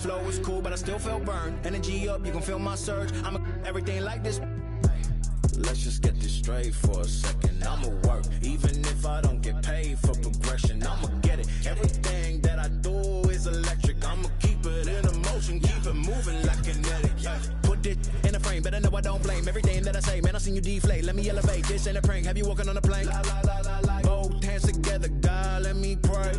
flow was cool, but I still felt burned. Energy up, you can feel my surge. I'm everything like this. Let's just get this straight for a second. I'ma work, even if I don't get paid for progression. I'ma get it. Everything that I do is electric. I'ma keep it in motion, keep it moving like kinetic. Put it in a frame, better know I don't blame everything that I say. Man, I seen you deflate. Let me elevate. This ain't a prank. Have you walking on a plane? Both hands together, God, let me pray.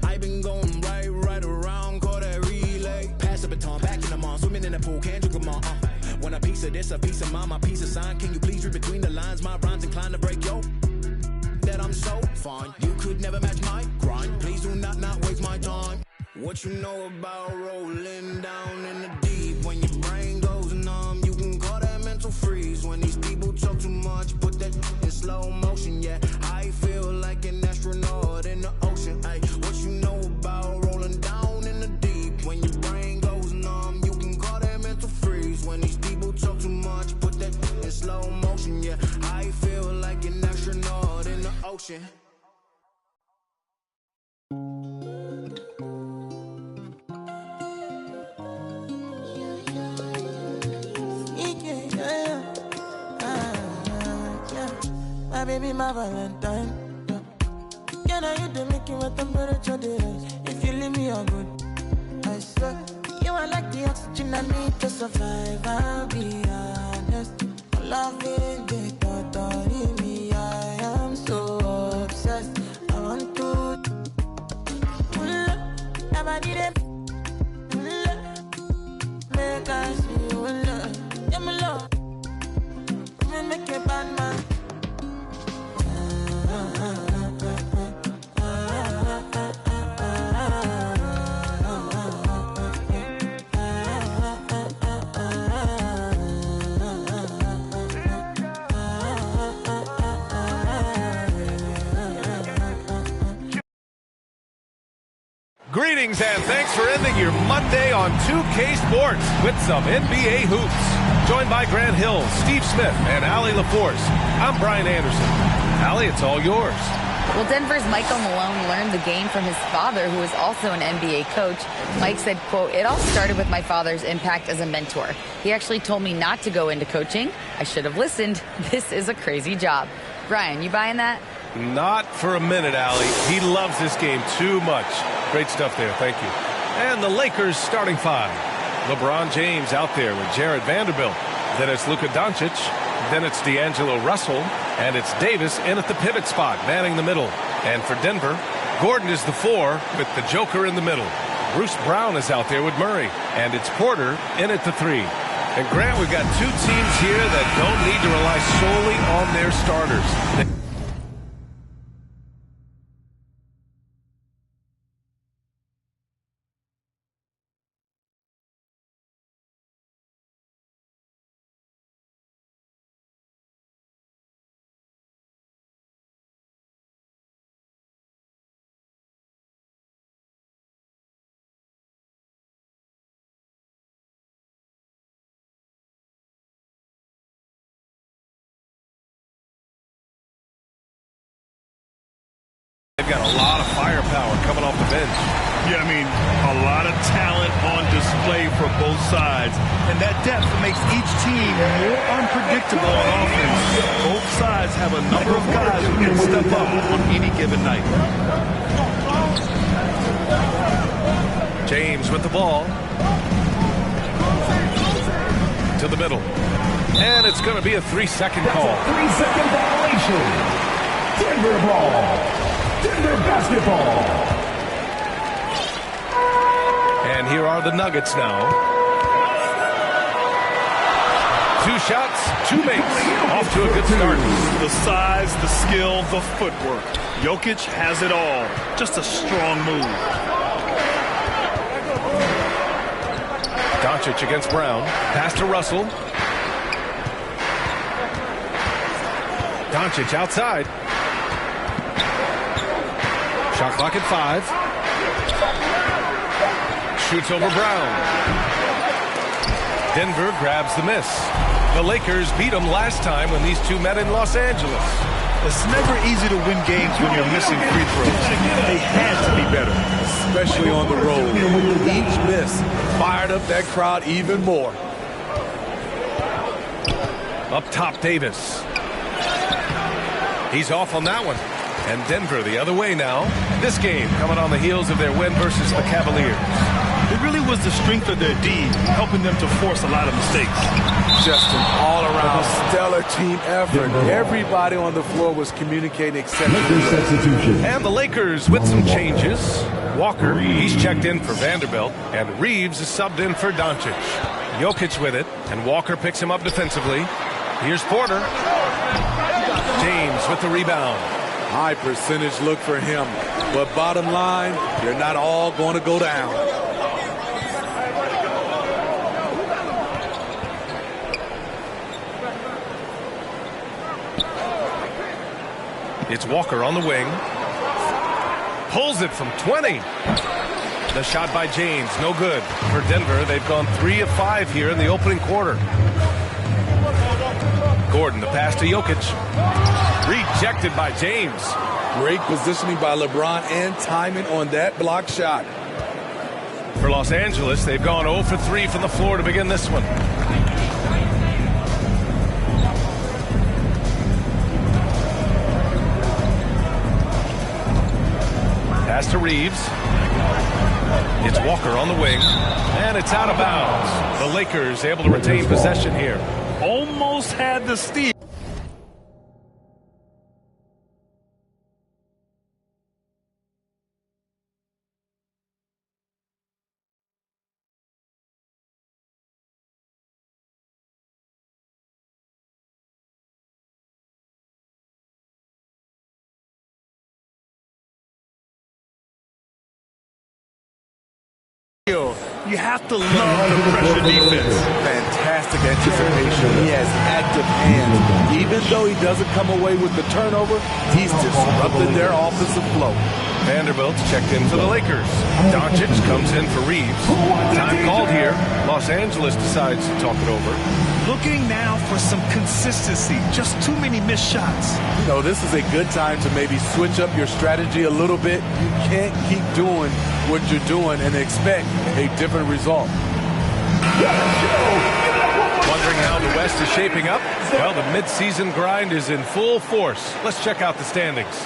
I been going right around, call that relay. Pass the baton, back in the mall, swimming in the pool, can't drink them all. When a piece of this, a piece of mine, my piece of sign. Can you please read between the lines? My rhymes inclined to break yo. That I'm so fine. You could never match my grind. Please do not waste my time. What you know about rolling down in the deep? When your brain goes numb, you can call that mental freeze. When these people talk too much, put that in slow motion. Yeah, I feel like an astronaut in the ocean. Ay, what you know about rolling down in the deep? When your brain goes numb, you can call that mental freeze. When these people talk too much, put that in slow motion. Yeah, I feel like an astronaut in the ocean. My baby, my Valentine. Can I hit the making with temperature days? If you leave me, you're good. I swear, you are like the oxygen I need to survive. I'll be honest. Loving the thought of me, I am so obsessed. I want to never did it. Make I see you love. Yeah, my love. Make a bad man. Greetings and thanks for ending your Monday on 2K Sports with some NBA hoops. Joined by Grant Hill, Steve Smith, and Allie LaForce. I'm Brian Anderson. Allie, it's all yours. Well, Denver's Michael Malone learned the game from his father, who is also an NBA coach. Mike said, quote, "It all started with my father's impact as a mentor. He actually told me not to go into coaching. I should have listened. This is a crazy job." Brian, you buying that? Not for a minute, Allie. He loves this game too much. Great stuff there. Thank you. And the Lakers starting five. LeBron James out there with Jared Vanderbilt. Then it's Luka Doncic. Then it's D'Angelo Russell. And it's Davis in at the pivot spot, manning the middle. And for Denver, Gordon is the 4 with the Joker in the middle. Bruce Brown is out there with Murray. And it's Porter in at the 3. And Grant, we've got two teams here that don't need to rely solely on their starters. They've got a lot of firepower coming off the bench. Yeah, I mean, a lot of talent on display for both sides. And that depth makes each team more unpredictable on offense. Both sides have a number of guys who can step up on any given night. James with the ball. To the middle. And it's going to be a 3-second call. 3-second violation. Denver ball. Denver basketball. And here are the Nuggets now. 2 shots, 2 makes. Off to a good start. The size, the skill, the footwork. Jokic has it all. Just a strong move. Doncic against Brown. Pass to Russell. Doncic outside. Shot clock at 5. Shoots over Brown. Denver grabs the miss. The Lakers beat them last time when these two met in Los Angeles. It's never easy to win games when you're missing free throws. They had to be better. Especially on the road. Each miss fired up that crowd even more. Up top, Davis. He's off on that one. And Denver the other way now. This game coming on the heels of their win versus the Cavaliers. It really was the strength of their D helping them to force a lot of mistakes. Just an all-around stellar team effort. Everybody on the floor was communicating exceptionally. And the Lakers with some changes. Walker, he's checked in for Vanderbilt. And Reeves is subbed in for Doncic. Jokic with it. And Walker picks him up defensively. Here's Porter. James with the rebound. High percentage look for him. But bottom line, they're not all going to go down. It's Walker on the wing. Pulls it from 20. The shot by James, no good. For Denver, they've gone 3 of 5 here in the opening quarter. Gordon, the pass to Jokic. Rejected by James. Great positioning by LeBron and timing on that block shot. For Los Angeles, they've gone 0 for 3 from the floor to begin this one. Pass to Reeves. It's Walker on the wing. And it's out of bounds. The Lakers able to retain possession here. Almost had the steal. You have to love the pressure defense. Fantastic anticipation. He has active hands. Even though he doesn't come away with the turnover, he's disrupted their offensive flow. Vanderbilt's checked in for the Lakers. Doncic comes in for Reeves. Time called here. Los Angeles decides to talk it over. Looking now for some consistency. Just too many missed shots. You know, this is a good time to maybe switch up your strategy a little bit. You can't keep doing what you're doing and expect a different result. Wondering how the West is shaping up? Well, the midseason grind is in full force. Let's check out the standings.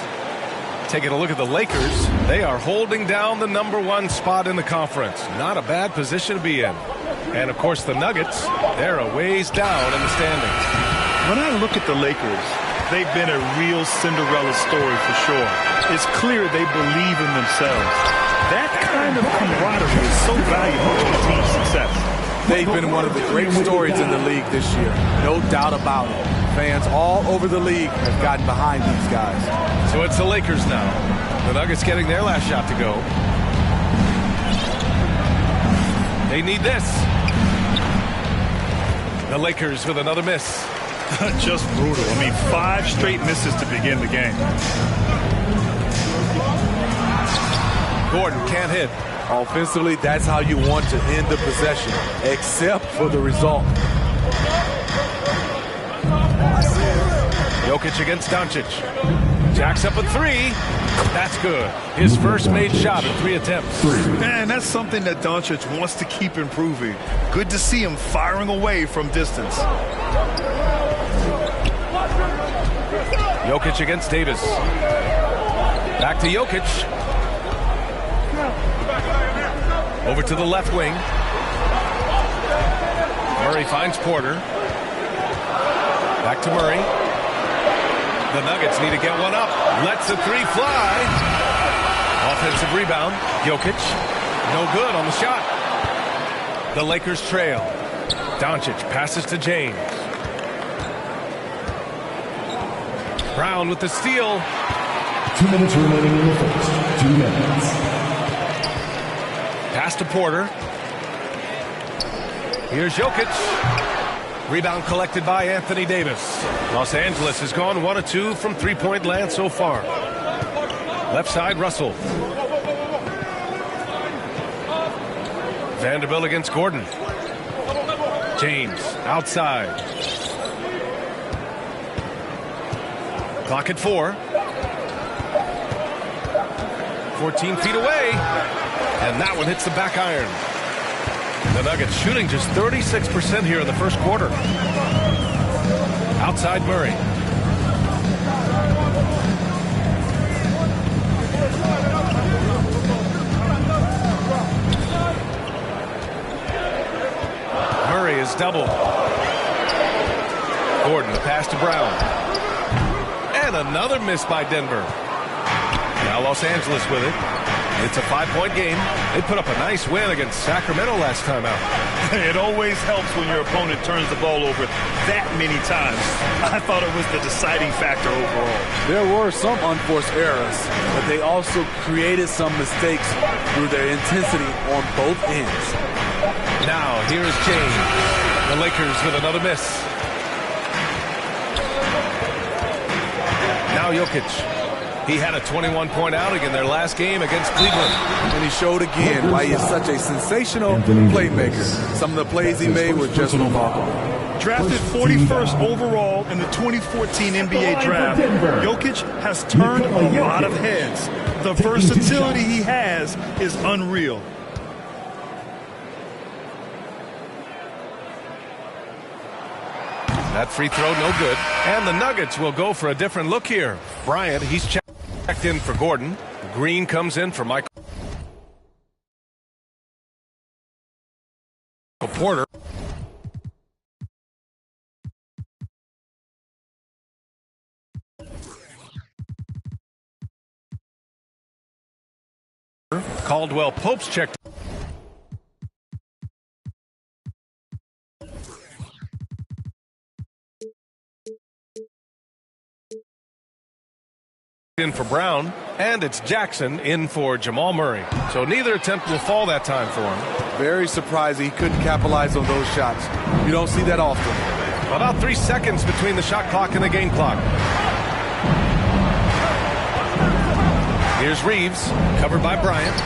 Taking a look at the Lakers, they are holding down the #1 spot in the conference. Not a bad position to be in. And, of course, the Nuggets, they're a ways down in the standings. When I look at the Lakers, they've been a real Cinderella story for sure. It's clear they believe in themselves. That kind of camaraderie is so valuable to a team's success. They've been one of the great stories in the league this year. No doubt about it. Fans all over the league have gotten behind these guys. So it's the Lakers now. The Nuggets getting their last shot to go. They need this. The Lakers with another miss. Just brutal. I mean, 5 straight misses to begin the game. Gordon can't hit. Offensively, that's how you want to end the possession, except for the result. Jokic against Doncic. Jacks up a 3. That's good. His first made shot in 3 attempts. Man, that's something that Doncic wants to keep improving. Good to see him firing away from distance. Jokic against Davis. Back to Jokic. Over to the left wing. Murray finds Porter. Back to Murray. The Nuggets need to get one up. Lets the 3 fly. Offensive rebound. Jokic. No good on the shot. The Lakers trail. Doncic passes to James. Brown with the steal. 2 minutes remaining in the first. 2 minutes. Pass to Porter. Here's Jokic. Rebound collected by Anthony Davis. Los Angeles has gone 1 of 2 from three-point land so far. Left side, Russell. Vanderbilt against Gordon. James outside. Clock at 4. 14 feet away. And that one hits the back iron. The Nuggets shooting just 36% here in the first quarter. Outside Murray. Murray is doubled. Gordon, the pass to Brown. And another miss by Denver. Now Los Angeles with it. It's a 5-point game. They put up a nice win against Sacramento last time out. It always helps when your opponent turns the ball over that many times. I thought it was the deciding factor overall. There were some unforced errors, but they also created some mistakes through their intensity on both ends. Now, here's James. The Lakers with another miss. Now Jokic. He had a 21-point outing in their last game against Cleveland. And he showed again why he is such a sensational playmaker. Some of the plays he made were just remarkable. Drafted 41st overall in the 2014 NBA draft, Jokic has turned a lot of heads. The versatility he has is unreal. That free throw, no good. And the Nuggets will go for a different look here. Bryant, he's checked in for Gordon. Green comes in for Michael Porter. Caldwell Pope's checked in for Brown, and it's Jackson in for Jamal Murray. So neither attempt will fall that time for him. Very surprising he couldn't capitalize on those shots. You don't see that often. About 3 seconds between the shot clock and the game clock. Here's Reeves, covered by Bryant.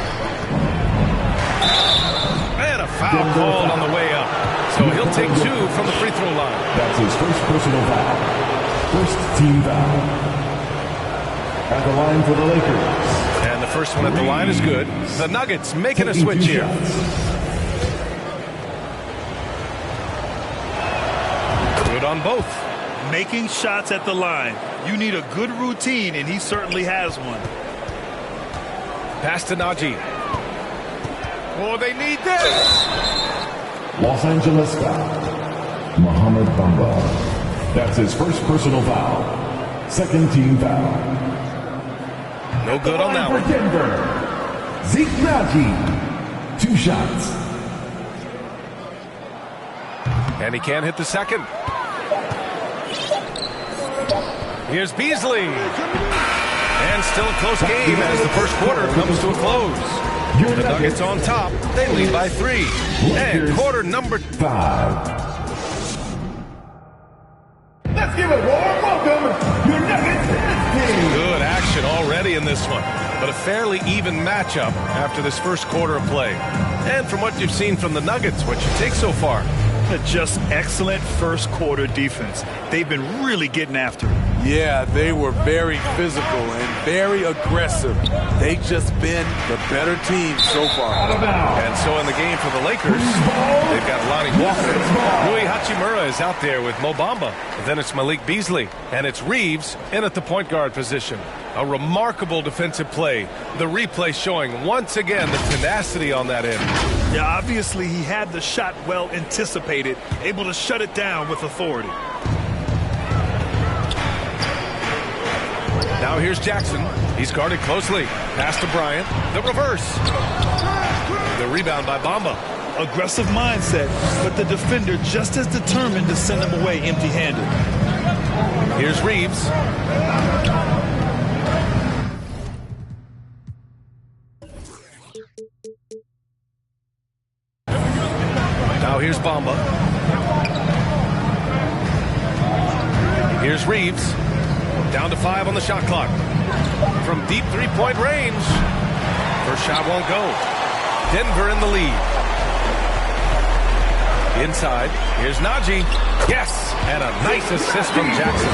And a foul called on the way up. So he'll take 2 from the free throw line. That's his first personal foul. First team foul. At the line for the Lakers. And the first one at the line is good. The Nuggets making a switch here. Good on both. Making shots at the line. You need a good routine, and he certainly has one. Pass to Najee. Oh, they need this. Los Angeles foul. Mohamed Bamba. That's his first personal foul. Second team foul. No good on that one. Denver. Zeke Najee. 2 shots. And he can't hit the second. Here's Beasley. And still a close game as the first quarter comes to a close. The Nuggets on top. They lead by 3. And quarter number 5. Let's give it a warm welcome. Your Nuggets team. Good action already in this one, but a fairly even matchup after this first quarter of play. And from what you've seen from the Nuggets, what you take so far? Just excellent first quarter defense. They've been really getting after it. Yeah, they were very physical and very aggressive. They've just been the better team so far. And so in the game for the Lakers, they've got Lonnie Walker. Rui Hachimura is out there with Mo Bamba. Then it's Malik Beasley. And it's Reeves in at the point guard position. A remarkable defensive play. The replay showing once again the tenacity on that end. Yeah, obviously he had the shot well anticipated, able to shut it down with authority. Now here's Jackson. He's guarded closely. Pass to Bryant. The reverse. The rebound by Bamba. Aggressive mindset, but the defender just as determined to send him away empty-handed. Here's Reeves. Now here's Bamba. Here's Reeves. Down to 5 on the shot clock. From deep three-point range. First shot won't go. Denver in the lead. Inside. Here's Najee. Yes! And a nice assist from Jackson.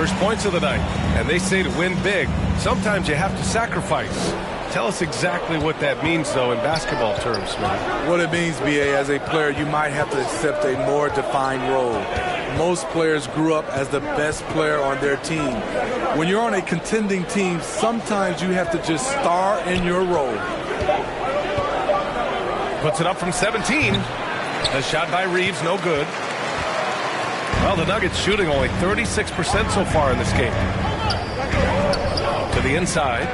first points of the night. And they say to win big, sometimes you have to sacrifice. Tell us exactly what that means, though, in basketball terms, man. What it means, B.A., as a player, you might have to accept a more defined role. Most players grew up as the best player on their team. When you're on a contending team, sometimes you have to just star in your role. Puts it up from 17. A shot by Reeves, no good. Well, the Nuggets shooting only 36% so far in this game. To the inside.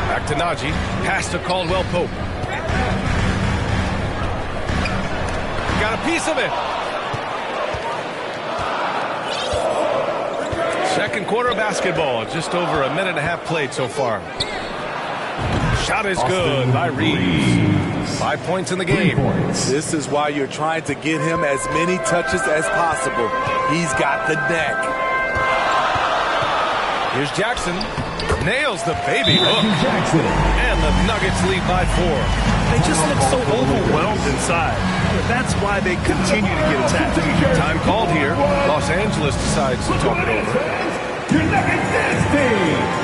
Back to Najee. Pass to Caldwell Pope. Got a piece of it. Second quarter of basketball. Just over a minute and a half played so far. Shot is good by Reeves. 5 points in the game. This is why you're trying to get him as many touches as possible. He's got the neck. Here's Jackson. Nails the baby hook. And the Nuggets lead by 4. They just look so overwhelmed inside. That's why they continue to get attacked. Time called here. Los Angeles decides to talk it over. Your Nuggets dance team.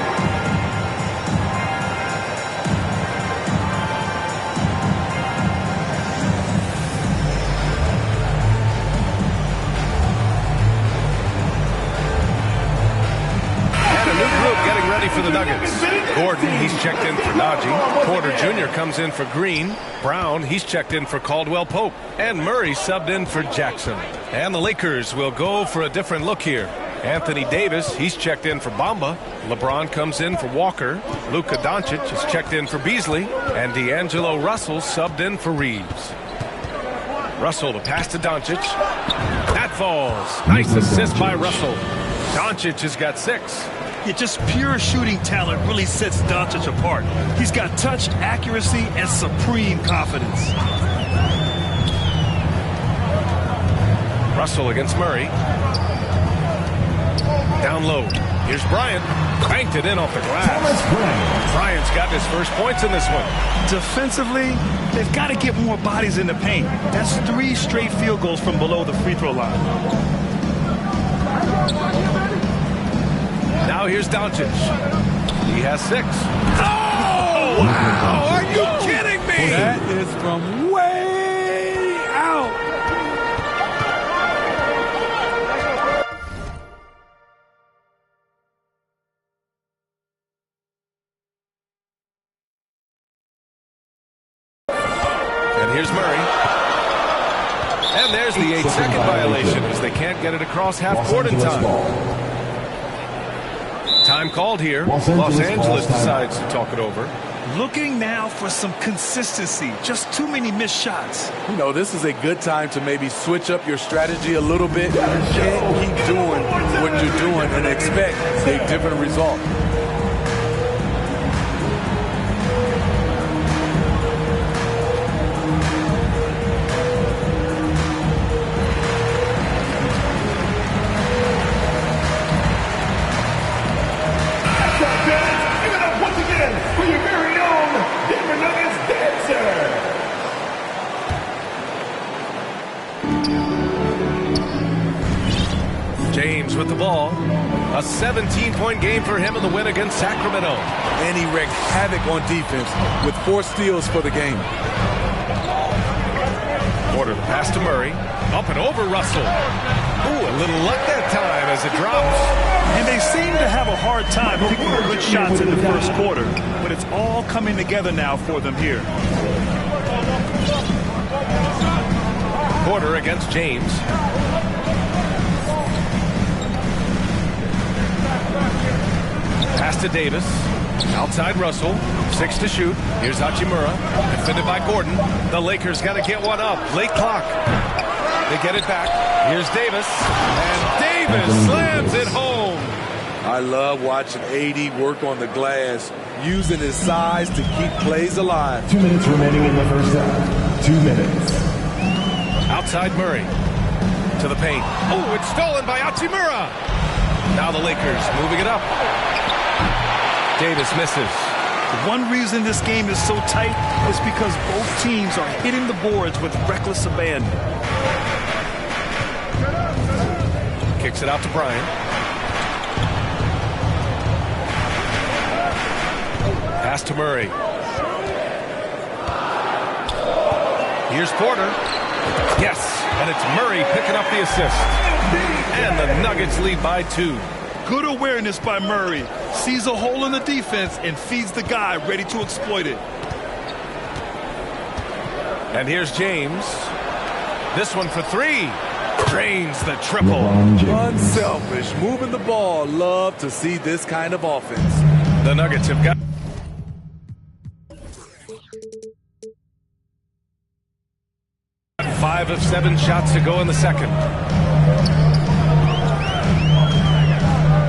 For the Nuggets. Gordon, he's checked in for Najee. Porter Jr. comes in for Green. Brown, he's checked in for Caldwell Pope. And Murray subbed in for Jackson. And the Lakers will go for a different look here. Anthony Davis, he's checked in for Bamba. LeBron comes in for Walker. Luka Doncic is checked in for Beasley. And D'Angelo Russell subbed in for Reeves. Russell, the pass to Doncic. That falls. Nice assist by Russell. Doncic has got 6. Yeah, just pure shooting talent really sets Doncic apart. He's got touch, accuracy, and supreme confidence. Russell against Murray. Down low. Here's Bryant. Banked it in off the glass. Bryant's got his first points in this one. Defensively, they've got to get more bodies in the paint. That's 3 straight field goals from below the free throw line. Now here's Doncic. He has 6. Oh, wow! Are you kidding me? That is from way out. And here's Murray. And there's the 8-second violation as they can't get it across half court in time. Time called here. Los Angeles decides to talk it over. Looking now for some consistency. Just too many missed shots. You know, this is a good time to maybe switch up your strategy a little bit. You can't keep doing what you're doing and expect a different result. James with the ball. A 17-point game for him in the win against Sacramento. And he wreaked havoc on defense with 4 steals for the game. Porter, the pass to Murray. Up and over Russell. Ooh, a little luck that time as it drops. And they seem to have a hard time picking good shots in the first quarter, but it's all coming together now for them here. Porter against James. Pass to Davis. Outside Russell. 6 to shoot. Here's Hachimura. Defended by Gordon. The Lakers got to get one up. Late clock. They get it back. Here's Davis. And Davis slams it home. I love watching AD work on the glass, using his size to keep plays alive. 2 minutes remaining in the first half. 2 minutes. Outside Murray. To the paint. Oh, it's stolen by Hachimura. Now the Lakers moving it up. Davis misses. One reason this game is so tight is because both teams are hitting the boards with reckless abandon. Kicks it out to Bryant. pass to Murray. Here's Porter. Yes, and it's Murray picking up the assist. And the Nuggets lead by 2. Good awareness by Murray. Sees a hole in the defense and feeds the guy ready to exploit it. And here's James. This one for 3. Drains the triple. Unselfish, moving the ball. Love to see this kind of offense. The Nuggets have got 5 of 7 shots to go in the second.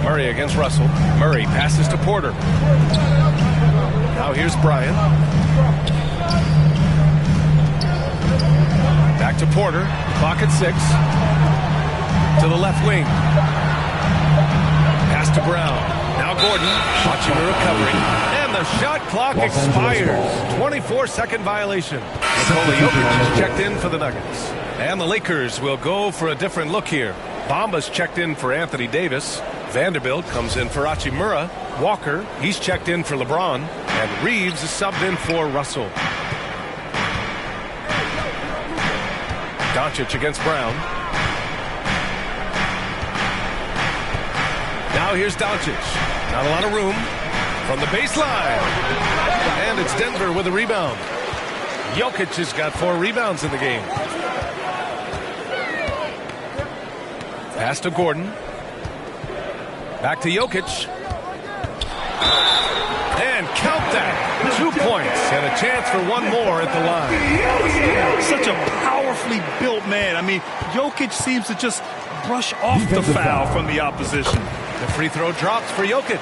Murray against Russell. Murray passes to Porter. Now here's Bryant. Back to Porter. Clock at 6. To the left wing. Pass to Brown. Now Gordon. Watching the recovery. And the shot clock expires. 24-second violation. Nikola Jokic is checked in for the Nuggets. And the Lakers will go for a different look here. Bamba's checked in for Anthony Davis. Vanderbilt comes in for Hachimura. Walker, he's checked in for LeBron. And Reeves is subbed in for Russell. Doncic against Brown. Now here's Doncic. Not a lot of room. From the baseline. And it's Denver with a rebound. Jokic has got 4 rebounds in the game. Pass to Gordon. Back to Jokic. And count that. 2 points and a chance for one more at the line. Such a powerfully built man. I mean, Jokic seems to just brush off the foul from the opposition. The free throw drops for Jokic.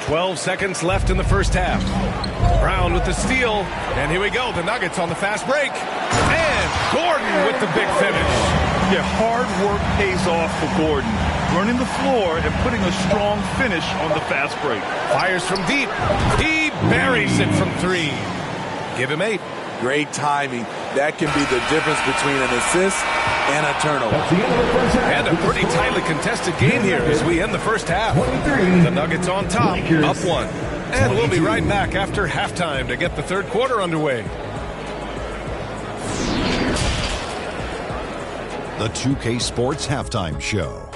12 seconds left in the first half. Brown with the steal. And here we go. The Nuggets on the fast break. And Gordon with the big finish. Yeah, hard work pays off for Gordon. Running the floor and putting a strong finish on the fast break. Fires from deep. He buries it from 3. Give him 8. Great timing. That can be the difference between an assist and a turnover. And a pretty tightly contested game here as we end the first half. The Nuggets on top, up 1. And we'll be right back after halftime to get the third quarter underway. The 2K Sports Halftime Show.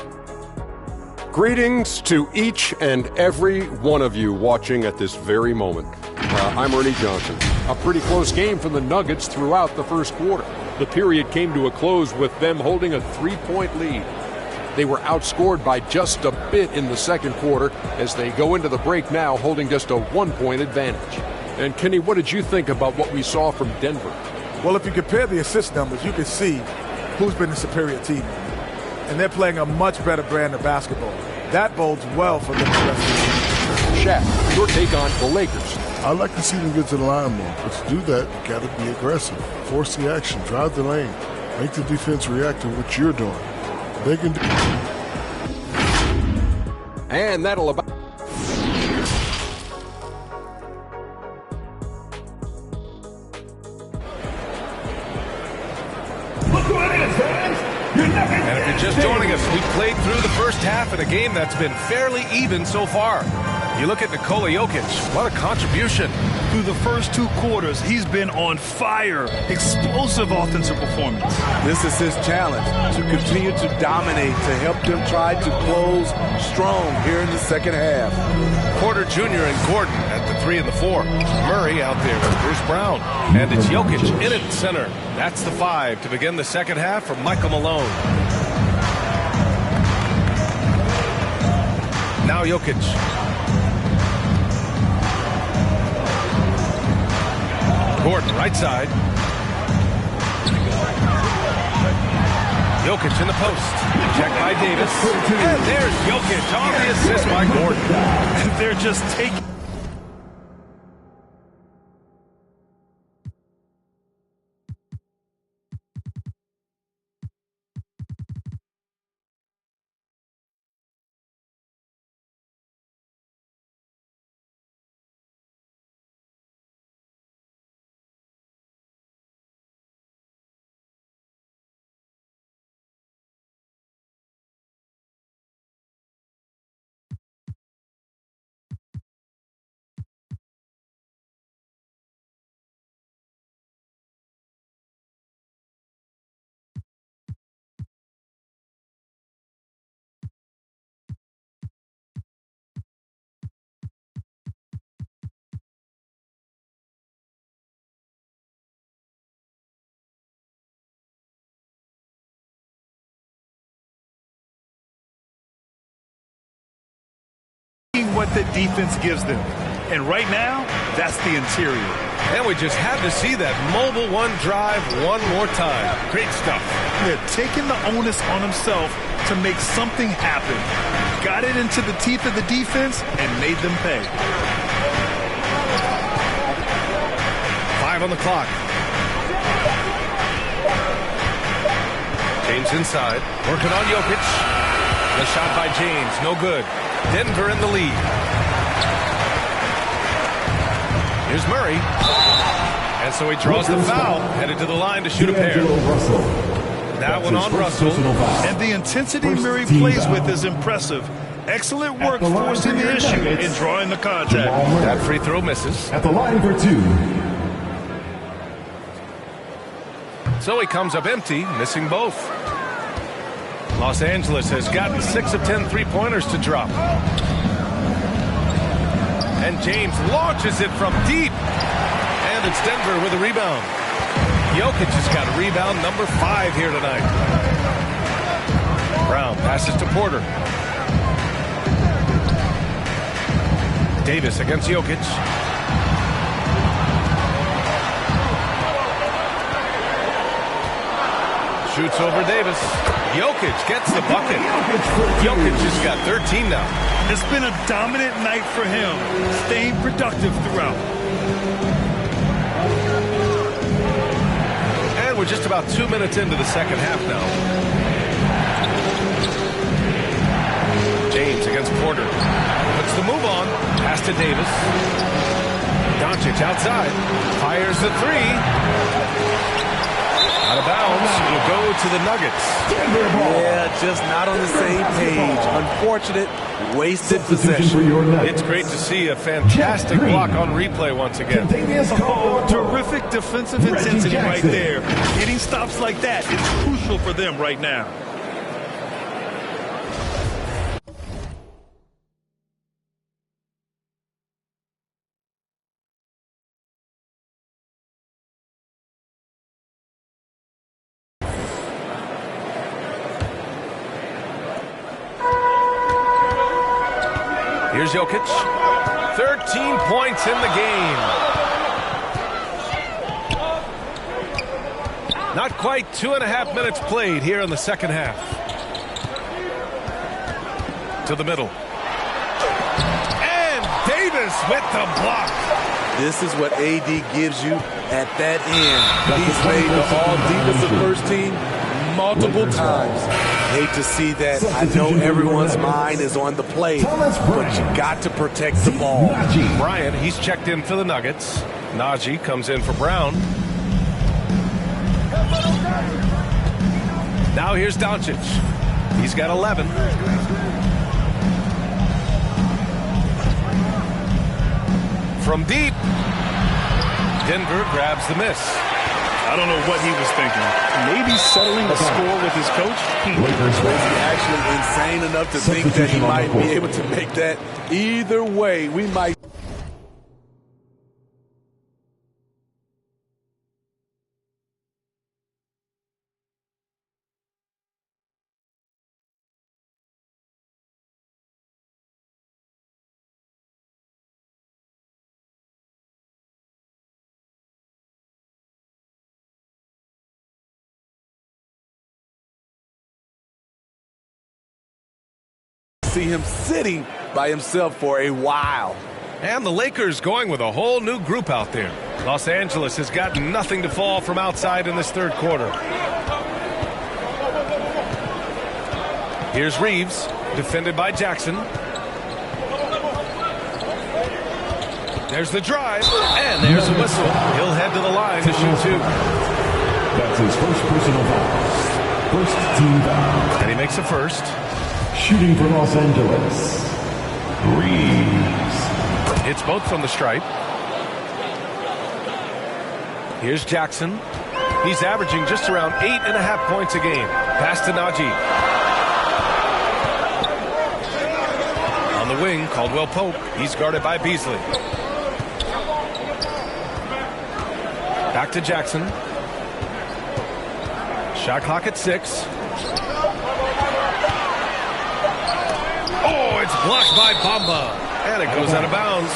Greetings to each and every one of you watching at this very moment. I'm Ernie Johnson. A pretty close game for the Nuggets throughout the first quarter. The period came to a close with them holding a 3-point lead. They were outscored by just a bit in the second quarter as they go into the break now holding just a 1-point advantage. And Kenny, what did you think about what we saw from Denver? Well, if you compare the assist numbers, you can see who's been the superior team. And they're playing a much better brand of basketball. That bodes well for them the rest of the season. Shaq, your take on the Lakers. I'd like to see them get to the line more, but to do that, you got to be aggressive. Force the action, drive the lane, make the defense react to what you're doing. They can do. And that'll about. And if you're just joining us, we played through the first half in a game that's been fairly even so far. You look at Nikola Jokic, what a contribution. Through the first 2 quarters, he's been on fire. Explosive offensive performance. This is his challenge, to continue to dominate, to help them try to close strong here in the second half. Porter Jr. and Gordon at the 3 and the 4. Murray out there with Bruce Brown. And it's Jokic in at center. That's the 5 to begin the second half for Michael Malone. Now Jokic. Gordon, right side. Jokic in the post. Check by Davis. And there's Jokic on the assist by Gordon. They're just taking what the defense gives them. And right now, that's the interior. And we just had to see that mobile one drive one more time. Great stuff. They're taking the onus on himself to make something happen. Got it into the teeth of the defense and made them pay. 5 on the clock. James inside, working on Jokic. The shot by James, no good. Denver in the lead. Here's Murray. And so he draws the foul, headed to the line to shoot a pair. That one on Russell. And the intensity Murray plays with is impressive. Excellent work forcing the issue and drawing the contact. That free throw misses. At the line for 2. So he comes up empty, missing both. Los Angeles has gotten 6 of 10 three-pointers to drop. And James launches it from deep. And it's Denver with a rebound. Jokic has got a rebound number 5 here tonight. Brown passes to Porter. Davis against Jokic. Shoots over Davis. Jokic gets the bucket. Jokic has got 13 now. It's been a dominant night for him, staying productive throughout. And we're just about 2 minutes into the second half now. James against Porter. Puts the move on. Pass to Davis. Doncic outside. Fires the 3. Out of bounds. It'll go to the Nuggets. Yeah, just not on the same page. Unfortunate, wasted possession. It's great to see a fantastic block on replay once again. Oh, terrific defensive intensity right there. Getting stops like that is crucial for them right now. Here's Jokic. 13 points in the game. Not quite 2.5 minutes played here in the second half. To the middle. And Davis with the block. This is what AD gives you at that end. He's made the all-defensive first team multiple times. Hate to see that. I know everyone's mind is on the play, but you got to protect the ball. Bryant, he's checked in for the Nuggets. Najee comes in for Brown. Now here's Doncic. He's got 11. From deep. Denver grabs the miss. I don't know what he was thinking. Maybe settling the score with his coach? Was he actually insane enough to think that he might be able to make that? Either way, we might. See him sitting by himself for a while. And the Lakers going with a whole new group out there. Los Angeles has got nothing to fall from outside in this third quarter. Here's Reeves, defended by Jackson. There's the drive, and there's a whistle. He'll head to the line to shoot 2. That's his first personal foul. First team foul. And he makes a first. Shooting for Los Angeles, Reeves. Hits both from the stripe. Here's Jackson. He's averaging just around 8.5 points a game. Pass to Najee. On the wing, Caldwell Pope. He's guarded by Beasley. Back to Jackson. Shot clock at 6. Oh, it's blocked by Bamba. And it goes out of bounds.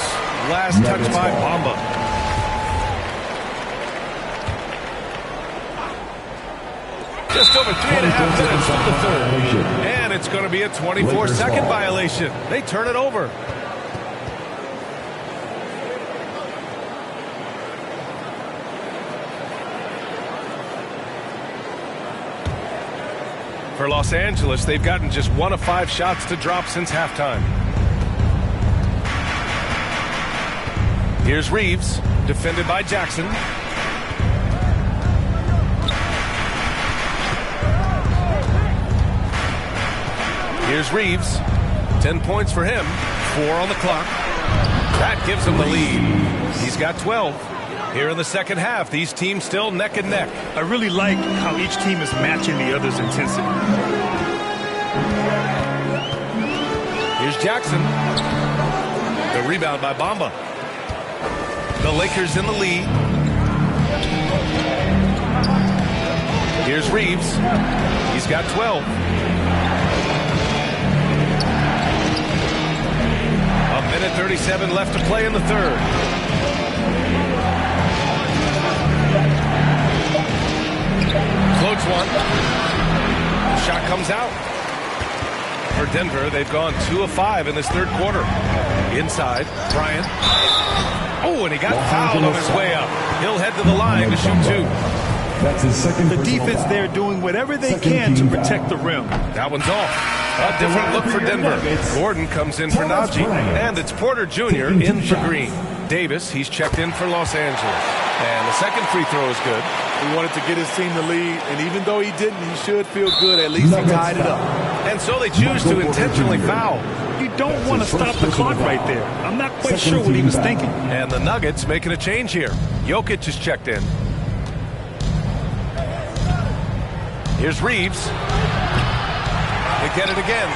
Last touch by Bamba. Just over 3.5 minutes through the third. And it's going to be a 24-second violation. They turn it over. For Los Angeles, they've gotten just 1 of 5 shots to drop since halftime. Here's Reeves, defended by Jackson. Here's Reeves, 10 points for him, 4 on the clock. That gives him the lead. He's got 12. Here in the second half, these teams still neck and neck. I really like how each team is matching the other's intensity. Here's Jackson. The rebound by Bamba. The Lakers in the lead. Here's Reeves. He's got 12. A minute 37 left to play in the third. Floats one. Shot comes out. For Denver, they've gone 2 of 5 in this third quarter. Inside, Bryant. Oh, and he got fouled on his way up. He'll head to the line to shoot 2. That's his second. The defense there doing whatever they can to protect the rim. That one's off. A different look for Denver. Gordon comes in for Najee, and it's Porter Jr. in for Green. Davis, he's checked in for Los Angeles. And the second free throw is good. He wanted to get his team the lead, and even though he didn't, he should feel good. At least he tied it up. And so they choose to intentionally foul. You don't want to stop the clock right there. I'm not quite sure what he was thinking. And the Nuggets making a change here. Jokic is checked in. Here's Reeves. They get it again.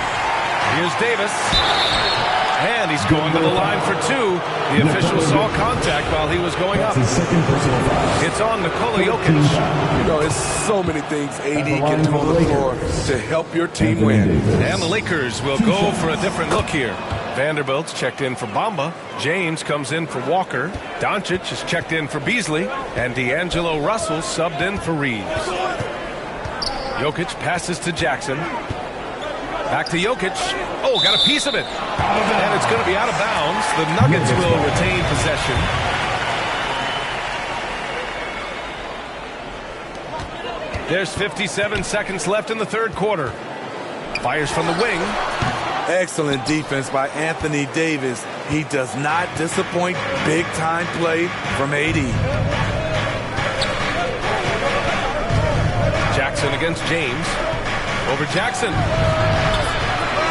Here's Davis. And he's going to the line for 2. The official saw contact while he was going up. It's on Nikola Jokic. You know, it's so many things AD can do on the floor to help your team win. And the Lakers will go for a different look here. Vanderbilt's checked in for Bamba. James comes in for Walker. Doncic is checked in for Beasley. And D'Angelo Russell subbed in for Reeves. Jokic passes to Jackson. Back to Jokic. Oh, got a piece of it. And it's going to be out of bounds. The Nuggets will retain possession. There's 57 seconds left in the third quarter. Fires from the wing. Excellent defense by Anthony Davis. He does not disappoint. Big time play from AD. Jackson against James. Over Jackson.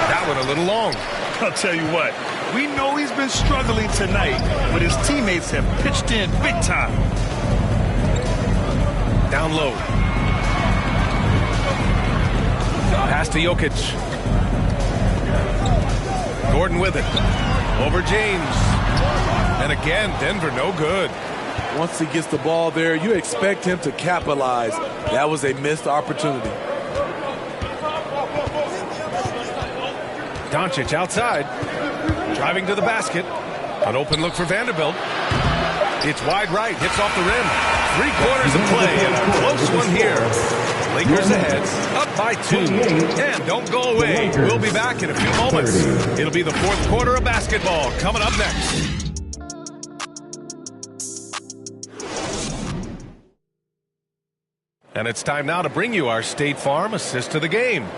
That one a little long. I'll tell you what, we know he's been struggling tonight, but his teammates have pitched in big time. Down low. Pass to Jokic. Gordon with it. Over James. And again, Denver no good. Once he gets the ball there, you expect him to capitalize. That was a missed opportunity. Doncic outside. Driving to the basket. An open look for Vanderbilt. It's wide right. Hits off the rim. 3 quarters of play and a close one here. Lakers ahead. Up by 2. And don't go away. We'll be back in a few moments. It'll be the fourth quarter of basketball coming up next. And it's time now to bring you our State Farm assist to the game.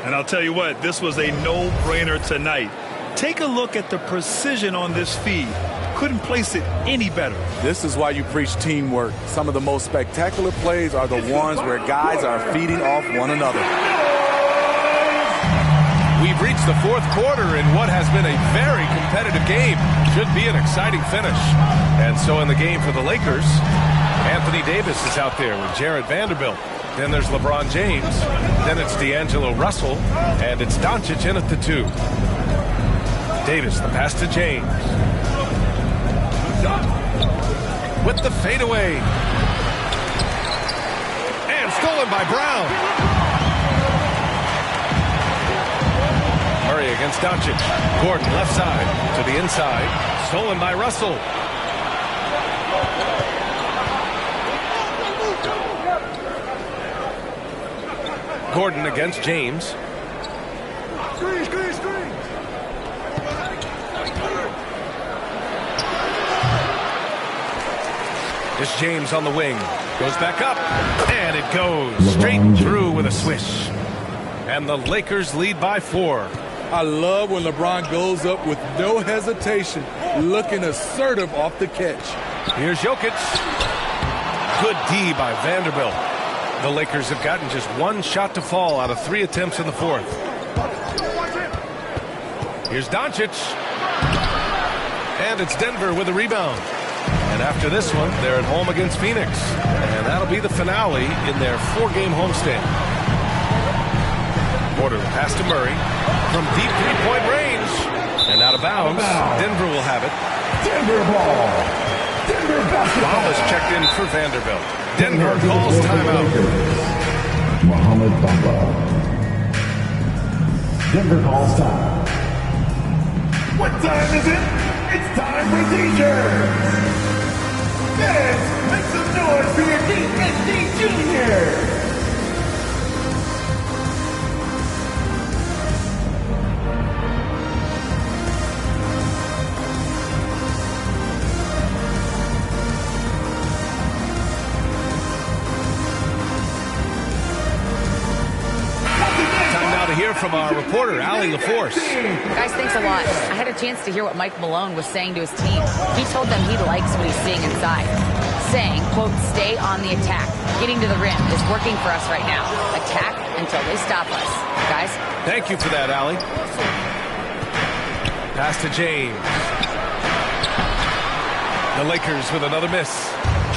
And I'll tell you what, this was a no-brainer tonight. Take a look at the precision on this feed. Couldn't place it any better. This is why you preach teamwork. Some of the most spectacular plays are the ones where guys are feeding off one another. We've reached the fourth quarter in what has been a very competitive game. Should be an exciting finish. And so in the game for the Lakers, Anthony Davis is out there with Jared Vanderbilt. Then there's LeBron James. Then it's D'Angelo Russell. And it's Doncic in at the 2. Davis, the pass to James. With the fadeaway. And stolen by Brown. Murray against against Doncic. Gordon left side to the inside. Stolen by Russell. Gordon against James. It's James on the wing. Goes back up. And it goes straight through with a swish. And the Lakers lead by 4. I love when LeBron goes up with no hesitation, looking assertive off the catch. Here's Jokic. Good D by Vanderbilt. The Lakers have gotten just one shot to fall out of 3 attempts in the 4th. Here's Doncic. And it's Denver with a rebound. And after this one, they're at home against Phoenix. And that'll be the finale in their 4-game homestand. Porter pass to Murray from deep 3-point range. And out of bounds. Denver will have it. Denver ball. Denver basketball. Ball is checked in for Vanderbilt. Denver calls timeout. Mohamed Bamba. Denver calls time. What time is it? It's time for T-shirts. Fans, make some noise for your DSD Junior. Hear from our reporter, Allie LaForce. Guys, thanks a lot. I had a chance to hear what Mike Malone was saying to his team. He told them he likes what he's seeing inside. Saying, quote, stay on the attack. Getting to the rim is working for us right now. Attack until they stop us. Guys? Thank you for that, Allie. Pass to James. The Lakers with another miss.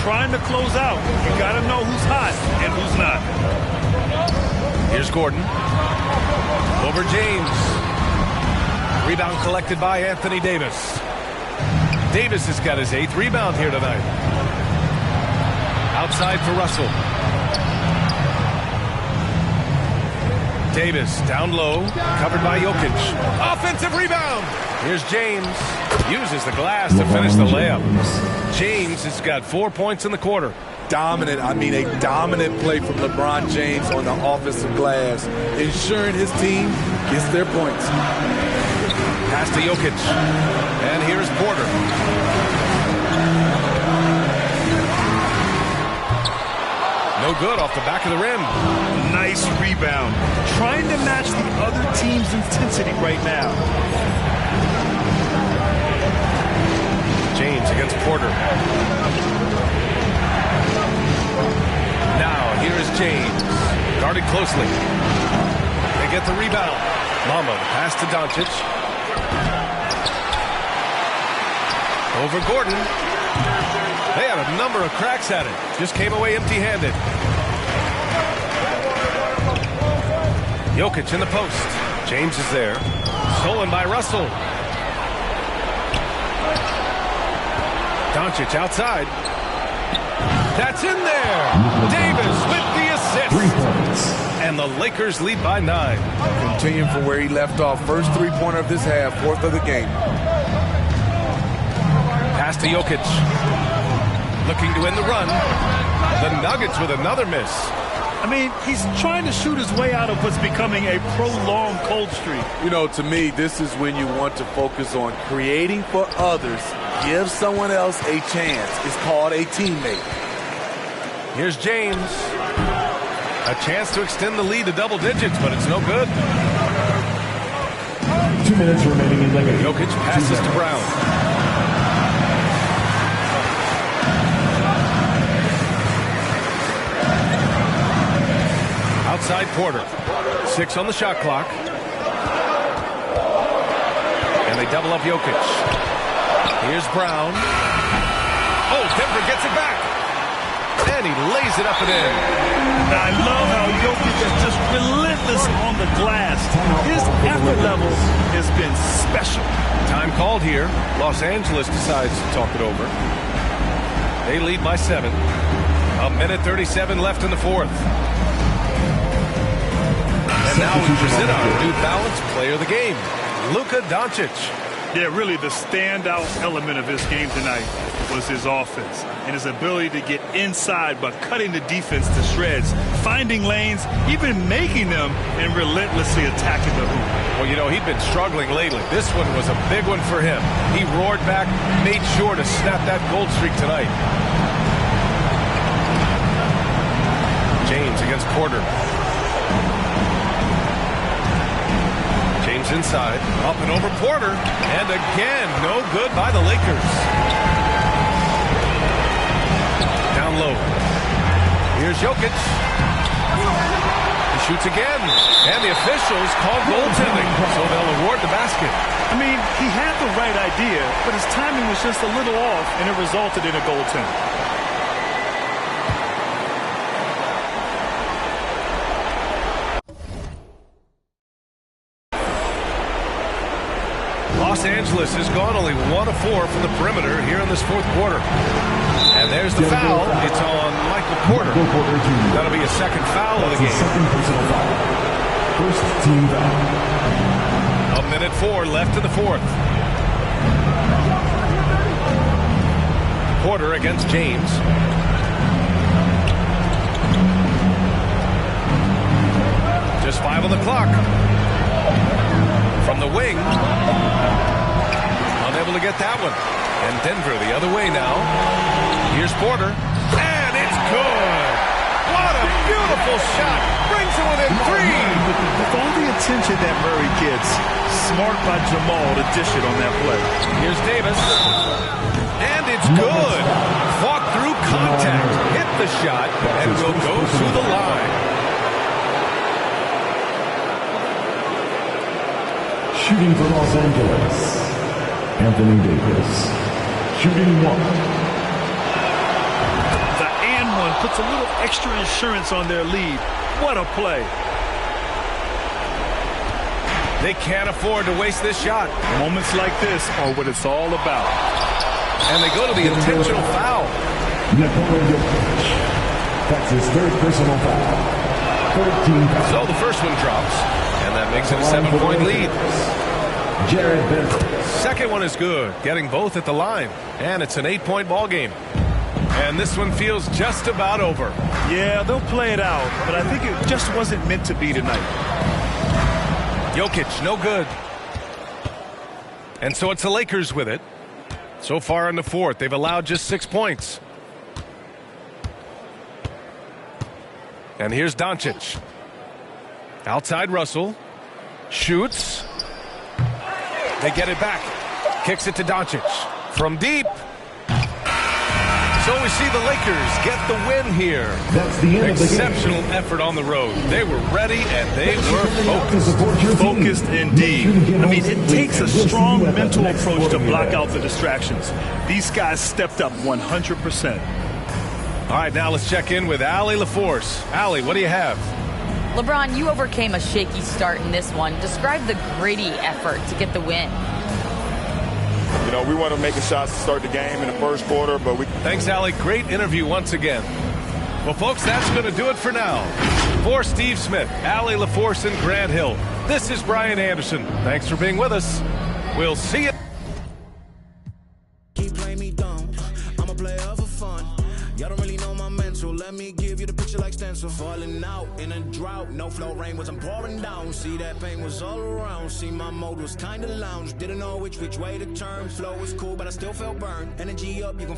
Trying to close out. You got to know who's hot and who's not. Here's Gordon. Over James. Rebound collected by Anthony Davis. Davis has got his 8th rebound here tonight. Outside for Russell. Davis down low. Covered by Jokic. Offensive rebound. Here's James. Uses the glass to finish the layup. James has got 4 points in the quarter. Dominant, I mean a dominant play from LeBron James on the offensive glass, ensuring his team gets their points. Pass to Jokic. And here's Porter. No good off the back of the rim. Nice rebound. Trying to match the other team's intensity right now. James against Porter. Now, here is James. Guarded closely. They get the rebound. Mama, the pass to Doncic. Over Gordon. They had a number of cracks at it. Just came away empty-handed. Jokic in the post. James is there. Stolen by Russell. Doncic outside. That's in there. Davis with the assist. 3 points. And the Lakers lead by 9. Continuing from where he left off. First 3-pointer of this half, 4th of the game. Pass to Jokic. Looking to end the run. The Nuggets with another miss. I mean, he's trying to shoot his way out of what's becoming a prolonged cold streak. You know, to me, this is when you want to focus on creating for others. Give someone else a chance. It's called a teammate. Here's James. A chance to extend the lead to double digits, but it's no good. 2 minutes remaining in Lakers. Jokic passes to Brown. Outside Porter. 6 on the shot clock. And they double up Jokic. Here's Brown. Oh, Denver gets it back. And he lays it up and in. I love how Jokic is just relentless on the glass. His effort level has been special. Time called here. Los Angeles decides to talk it over. They lead by 7. 1:37 left in the 4th. And now we present our New Balance Player of the Game. Luka Doncic. Yeah, really the standout element of his game tonight was his offense and his ability to get inside by cutting the defense to shreds, finding lanes, even making them, and relentlessly attacking the hoop. Well, you know, he'd been struggling lately. This one was a big one for him. He roared back, made sure to snap that gold streak tonight. James against Porter. James inside, up and over Porter, and again, no good by the Lakers. Down low. Here's Jokic. He shoots again, and the officials call goaltending, so they'll award the basket. I mean, he had the right idea, but his timing was just a little off, and it resulted in a goaltend. Los Angeles has gone only 1 of 4 from the perimeter here in this fourth quarter. And there's the foul. It's on Michael Porter. That'll be a second foul of the game. First team foul. 1:04 left in the fourth. Porter against James. Just 5 on the clock. From the wing. Unable to get that one. And Denver the other way now. Here's Porter. And it's good. What a beautiful shot. Brings it within 3. With all the attention that Murray gets, smart by Jamal to dish it on that play. Here's Davis. And it's good. Fought through contact. Hit the shot. And will go through the line. Shooting for Los Angeles, Anthony Davis. Shooting 1. The and one puts a little extra insurance on their lead. What a play. They can't afford to waste this shot. Moments like this are what it's all about. And they go to the intentional foul. Nikola Jokic. That's his 3rd personal foul. 13 foul. So the first one drops. And that makes it a 7-point lead. Jared Benford. Second one is good, getting both at the line. And it's an 8-point ball game. And this one feels just about over. Yeah, they'll play it out, but I think it just wasn't meant to be tonight. Jokic, no good. And so it's the Lakers with it. So far in the fourth, they've allowed just 6 points. And here's Doncic. Outside Russell. Shoots. They get it back. Kicks it to Doncic. From deep. So we see the Lakers get the win here. That's the end of the game. Exceptional effort on the road. They were ready and they were focused. Focused indeed. I mean, it takes a strong mental approach to block out the distractions. These guys stepped up 100%. All right, now let's check in with Allie LaForce. Allie, what do you have? LeBron, you overcame a shaky start in this one. Describe the gritty effort to get the win. You know, we want to make a shot to start the game in the first quarter, but we... Thanks, Allie. Great interview once again. Well, folks, that's going to do it for now. For Steve Smith, Allie LaForce, and Grant Hill, this is Brian Anderson. Thanks for being with us. We'll see you. Keep playing me dumb. I'm a player for fun. Y'all don't really know my mental. Let me give you the picture like stencil. Falling out in a drought. No flow, rain wasn't pouring down. See, that pain was all around. See, my mode was kind of lounge. Didn't know which way to turn. Flow was cool, but I still felt burned. Energy up, you can